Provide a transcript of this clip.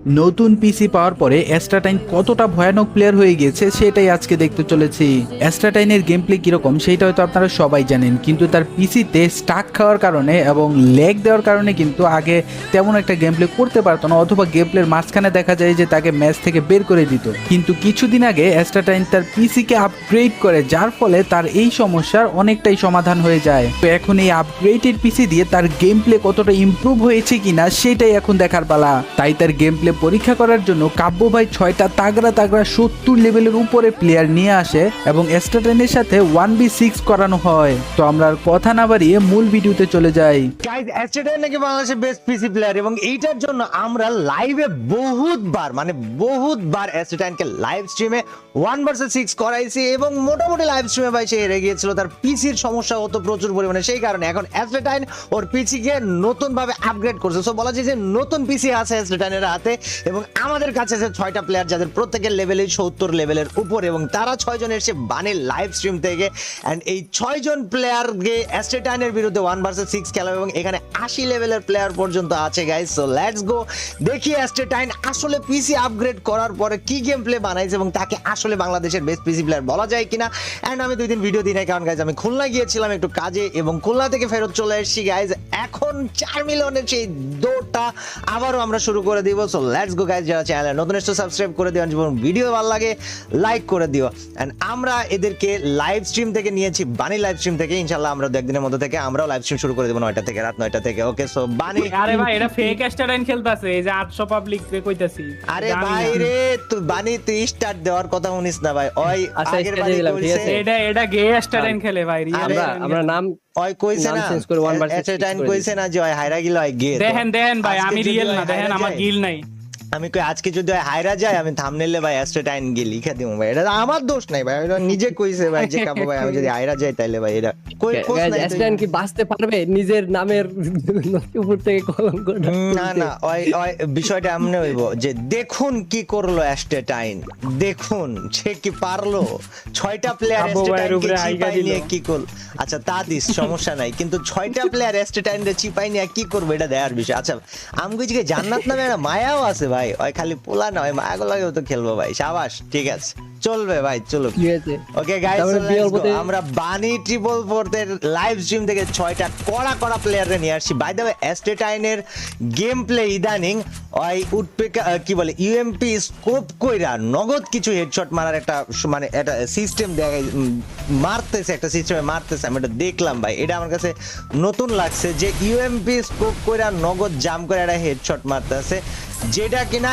নতুন পিসি পাওয়ার পরে অ্যাস্ট্রাটাইন কতটা ভয়ানক প্লেয়ার হয়ে গেছে সেটাই আজকে দেখতে চলেছি। অ্যাস্ট্রাটাইনের গেম প্লে কিরকম সেটা হয়তো আপনারা সবাই জানেন, কিন্তু তার পিসিতে স্টাক খাওয়ার কারণে এবং লেগ দেওয়ার কারণে কিন্তু আগে তেমন একটা গেম প্লে করতে পারতো না, অথবা গেম প্লের মাঝখানে দেখা যায় যে তাকে ম্যাচ থেকে বের করে দিত। কিন্তু কিছুদিন আগে অ্যাস্ট্রাটাইন তার পিসিকে আপগ্রেড করে, যার ফলে তার এই সমস্যার অনেকটাই সমাধান হয়ে যায়। তো এখন এই আপগ্রেডেড পিসি দিয়ে তার গেম প্লে কতটা ইমপ্রুভ হয়েছে কিনা সেটাই এখন দেখার পালা। তাই তার গেম প্লে পরীক্ষা করার জন্য কাব্য ভাই 6টা তাগড়া 70 লেভেলের উপরে প্লেয়ার নিয়ে আসে এবং অ্যাস্ট্রাটাইনের সাথে 1v6 করানো হয়। তো আমরা আর কথা না বাড়িয়ে মূল ভিডিওতে চলে যাই। গাইস, অ্যাস্ট্রাটাইন নাকি বাংলাদেশের বেস্ট পিসি প্লেয়ার এবং এইটার জন্য আমরা লাইভে বহুতবার অ্যাস্ট্রাটাইনকে লাইভ স্ট্রিমে 1vs6 করাইছি এবং মোটামুটি লাইভ স্ট্রিমে ভাই সে হেরে গিয়েছিল। তার পিসির সমস্যা হতো প্রচুর পরিমাণে, সেই কারণে এখন অ্যাস্ট্রাটাইন ওর পিসিকে নতুন ভাবে আপগ্রেড করছে। সো বলা যায় যে নতুন পিসি আছে অ্যাস্ট্রাটাইনের হাতে এবং আমাদের কাছে আছে 6টা প্লেয়ার যাদের প্রত্যেকের লেভেলই 70 লেভেলের উপর এবং তারা 6 জন এসে বানের লাইভ স্ট্রিম থেকে এন্ড এই 6 জন প্লেয়ারকে অ্যাস্ট্রাটাইনের বিরুদ্ধে 1vs6 খেলা এবং এখানে 80 লেভেলের প্লেয়ার পর্যন্ত আছে গাইস। সো লেটস গো, দেখি অ্যাস্ট্রাটাইন আসলে পিসি আপগ্রেড করার পরে কি গেম প্লে বানাইছে এবং তাকে আসলে বাংলাদেশের বেস্ট পিসি প্লেয়ার বলা যায় কিনা। এন্ড আমি 2 দিন ভিডিও দিই নাই কারণ গাইস আমি খুলনা গিয়েছিলাম একটু কাজে এবং খুলনা থেকে ফেরত চলে এসেছি গাইস। এখন 4 মিলিয়নের সেই দৌড়টা আবারও আমরা শুরু করে দিব। সো লেটস গো গাইস, যারা চ্যানেলে নতুন এসে সাবস্ক্রাইব করে দিও, এবং ভিডিও ভালো লাগে লাইক করে দিও। এন্ড আমরা এদেরকে লাইভ স্ট্রিম থেকে নিয়েছি, বানি লাইভ স্ট্রিম থেকে। ইনশাআল্লাহ আমরা 2 একদিনের মধ্যে থেকে আমরাও লাইভ স্ট্রিম শুরু করে দেব 9টা থেকে, রাত 9টা থেকে। ওকে, সো বানি আরে ভাই এটা ফেক অ্যাস্ট্রাটাইন খেলতাছে, এই যে 800 পাবলিক রে কইতাছি। আরে ভাই রে, তুই বানি তুই স্টার্ট দেওয়ার কথা শুনিস না ভাই। ওই আগের বাড়ি কইছে এটা গে অ্যাস্ট্রাটাইন খেলে ভাই। আমরা নাম ওই কইছে না, চেঞ্জ করে 1vs6 অ্যাস্ট্রাটাইন কইছে না যে ওই হাইরা গিল ওই গে। দেখেন ভাই, আমি রিয়েল না, দেখেন আমার গিল নাই। আমি কই আজকে যদি হাইরা যায় আমি থাম্বনেলে ভাই অ্যাস্ট্রাটাইন গিয়ে লিখে দিমু ভাই। এটা আমার দোষ নাই ভাই, এটা নিজে কইছে ভাই যে কাবু ভাই আমি যদি হাইরা যাই তাইলে ভাই এটা কই কোস নাই। অ্যাস্ট্রাটাইন কি বাঁচতে পারবে নিজের নামের উপর থেকে কলঙ্ক? না ওই বিষয়টা এমনি হইব যে দেখুন কি করলো অ্যাস্ট্রাটাইন, দেখুন সে কি পারলো। 6টা প্লেয়ার অ্যাস্ট্রাটাইনকে চিপাই নিয়ে কি করল। আচ্ছা তা দিস, সমস্যা নাই, কিন্তু 6টা প্লেয়ার অ্যাস্ট্রাটাইনকে চিপাই নিয়ে কি করবে এটা দেখার বিষয়। আচ্ছা আমি কইছি কি জান্নাত নামে একটা মায়াও আছে ভাই, ওই খালি পোলা না, ওই মায়াগো লাগেও তো খেলবো ভাই। সাবাস, ঠিক আছে, চলবে ভাই, চলো। ওকে গাইস, আমরা বানি 444 এর লাইভ স্ট্রিম থেকে 6টা কড়া প্লেয়ারকে নিয়ে আসছি। বাই দ্য ওয়ে অ্যাস্ট্রাটাইনের গেম প্লে ইদানিং ওই উডপেকা কি বলে ইউএমপি স্কোপ কইরা নগদ কিছু হেডশট মারার একটা মানে একটা সিস্টেম দেখাই মারতেছে, একটা সিস্টেমে মারতেছে। আমি এটা দেখলাম ভাই, এটা আমার কাছে নতুন লাগছে যে ইউএমপি স্কোপ কইরা নগদ জাম্প করে একটা হেডশট মারতেছে, যেটা কিনা